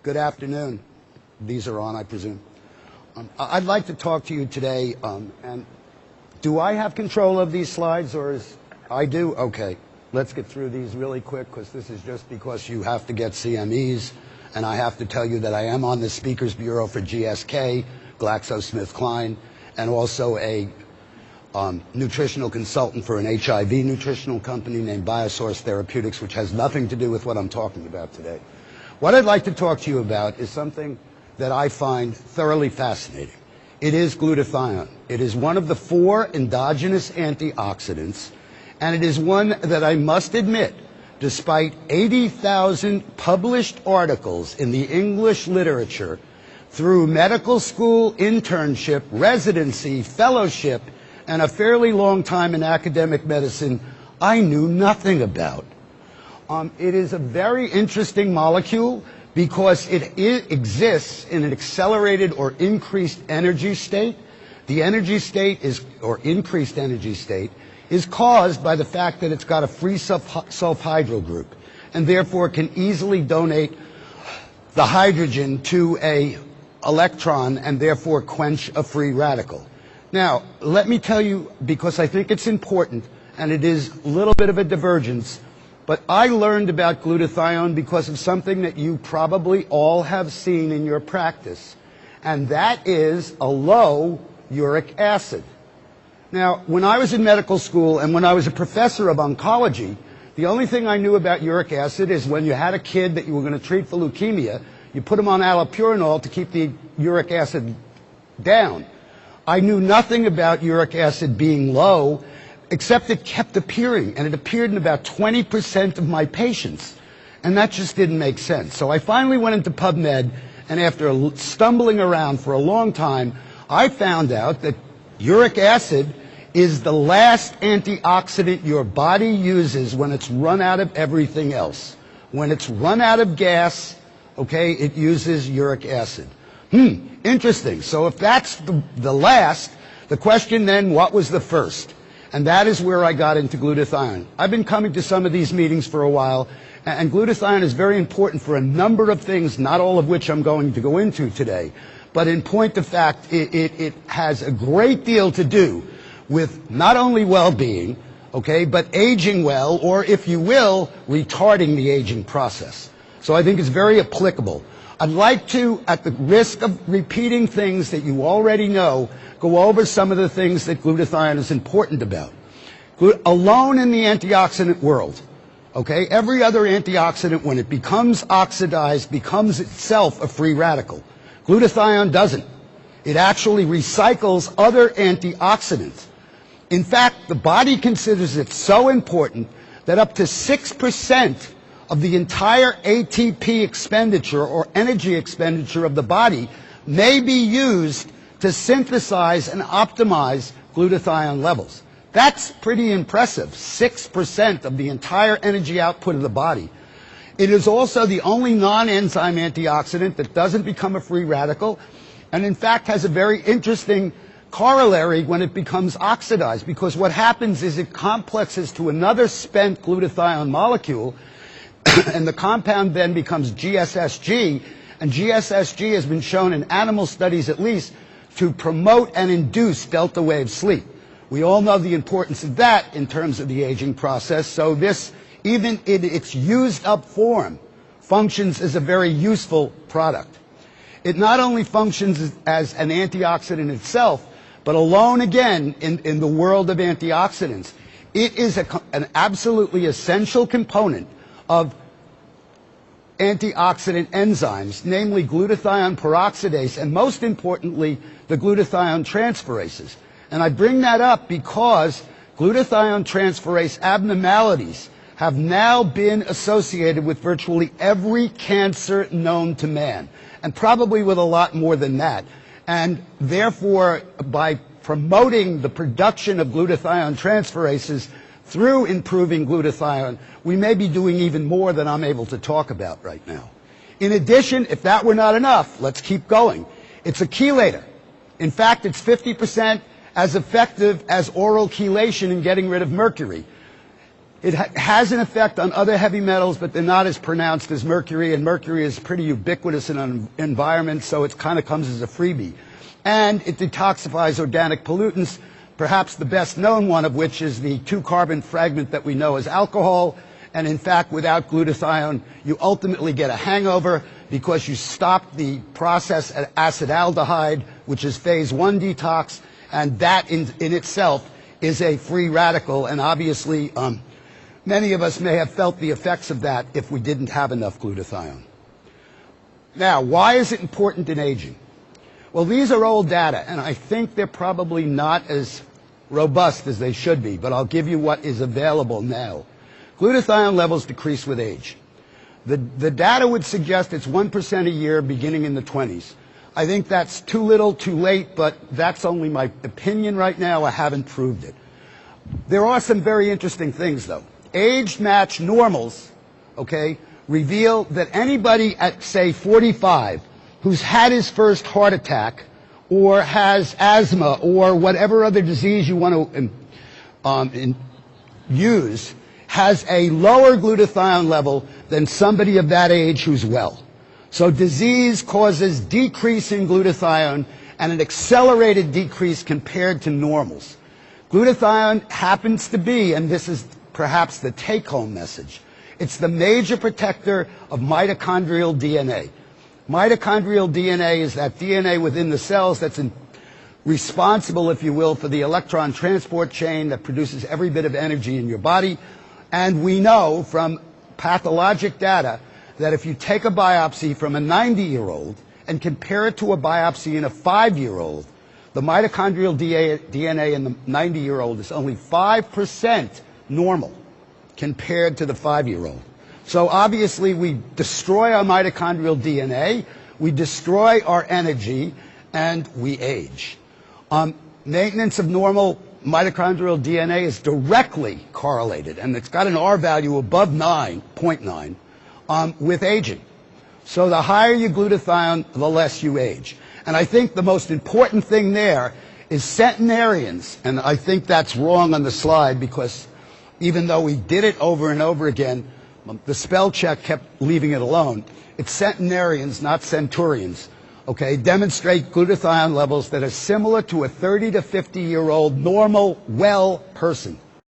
Good afternoon. These are on, I presume. I'd like to talk to you today, and do I have control of these slides, or is I do? Okay. Let's get through these really quick, because this is just because you have to get CMEs, and I have to tell you that I am on the Speakers Bureau for GSK, GlaxoSmithKline, and also a nutritional consultant for an HIV nutritional company named Biosource Therapeutics, which has nothing to do with what I'm talking about today. What I'd like to talk to you about is something that I find thoroughly fascinating. It is glutathione. It is one of the 4 endogenous antioxidants, and it is one that I must admit, despite 80,000 published articles in the English literature, through medical school, internship, residency, fellowship, and a fairly long time in academic medicine, I knew nothing about. It is a very interesting molecule because it exists in an accelerated or increased energy state. The energy state is, or increased energy state, is caused by the fact that it's got a free sulfhydryl group, and therefore can easily donate the hydrogen to a electron and therefore quench a free radical. Now, let me tell you, because I think it's important, and it is a little bit of a divergence, but I learned about glutathione because of something that you probably all have seen in your practice, and that is a low uric acid. Now, when I was in medical school and when I was a professor of oncology, the only thing I knew about uric acid is when you had a kid that you were going to treat for leukemia, you put him on allopurinol to keep the uric acid down. I knew nothing about uric acid being low, except it kept appearing, and it appeared in about 20% of my patients, and that just didn't make sense. So I finally went into PubMed, and after stumbling around for a long time, I found out that uric acid is the last antioxidant your body uses when it's run out of everything else. When it's run out of gas, okay, it uses uric acid. Interesting. So if that's the last, the question then, what was the first? And that is where I got into glutathione. I've been coming to some of these meetings for a while, and glutathione is very important for a number of things, not all of which I'm going to go into today. But in point of fact, it has a great deal to do with not only well-being, okay, but aging well, or if you will, retarding the aging process. So I think it's very applicable. I'd like to, at the risk of repeating things that you already know, go over some of the things that glutathione is important about. Alone in the antioxidant world, okay, every other antioxidant, when it becomes oxidized, becomes itself a free radical. Glutathione doesn't. It actually recycles other antioxidants. In fact, the body considers it so important that up to 6% of the entire ATP expenditure or energy expenditure of the body may be used to synthesize and optimize glutathione levels. That's pretty impressive, 6% of the entire energy output of the body. It is also the only non-enzyme antioxidant that doesn't become a free radical, and in fact has a very interesting corollary when it becomes oxidized, because what happens is it complexes to another spent glutathione molecule, and the compound then becomes GSSG, and GSSG has been shown in animal studies at least to promote and induce delta wave sleep. We all know the importance of that in terms of the aging process, so this, even in its used up form, functions as a very useful product. It not only functions as an antioxidant itself, but alone again in the world of antioxidants, it is an absolutely essential component of antioxidant enzymes, namely glutathione peroxidase, and most importantly, the glutathione transferases. And I bring that up because glutathione transferase abnormalities have now been associated with virtually every cancer known to man, and probably with a lot more than that. And therefore, by promoting the production of glutathione transferases through improving glutathione, we may be doing even more than I'm able to talk about right now. In addition, if that were not enough, let's keep going. It's a chelator. In fact, it's 50% as effective as oral chelation in getting rid of mercury. It has an effect on other heavy metals, but they're not as pronounced as mercury, and mercury is pretty ubiquitous in an environment, so it kind of comes as a freebie. And it detoxifies organic pollutants, perhaps the best known one of which is the 2-carbon fragment that we know as alcohol. And in fact, without glutathione, you ultimately get a hangover because you stop the process at acetaldehyde, which is phase 1 detox, and that in itself is a free radical, and obviously many of us may have felt the effects of that if we didn't have enough glutathione. Now, why is it important in aging? Well, these are old data, and I think they're probably not as robust as they should be, but I'll give you what is available now. Glutathione levels decrease with age. The data would suggest it's 1% a year beginning in the 20s. I think that's too little, too late, but that's only my opinion right now. I haven't proved it. There are some very interesting things, though. Age-matched normals, okay, reveal that anybody at, say, 45 who's had his first heart attack or has asthma or whatever other disease you want to use has a lower glutathione level than somebody of that age who's well. So disease causes decrease in glutathione and an accelerated decrease compared to normals. Glutathione happens to be, and this is perhaps the take-home message, it's the major protector of mitochondrial DNA. Mitochondrial DNA is that DNA within the cells that's responsible, if you will, for the electron transport chain that produces every bit of energy in your body. And we know from pathologic data that if you take a biopsy from a 90-year-old and compare it to a biopsy in a 5-year-old, the mitochondrial DNA in the 90-year-old is only 5% normal compared to the 5-year-old. So obviously we destroy our mitochondrial DNA, we destroy our energy, and we age. Maintenance of normal mitochondrial DNA is directly correlated, and it's got an R value above 9.9 with aging. So the higher your glutathione, the less you age. And I think the most important thing there is centenarians, and I think that's wrong on the slide because even though we did it over and over again, the spell check kept leaving it alone. It's centenarians, not centurions. Okay, demonstrate glutathione levels that are similar to a 30 to 50-year-old normal, well person.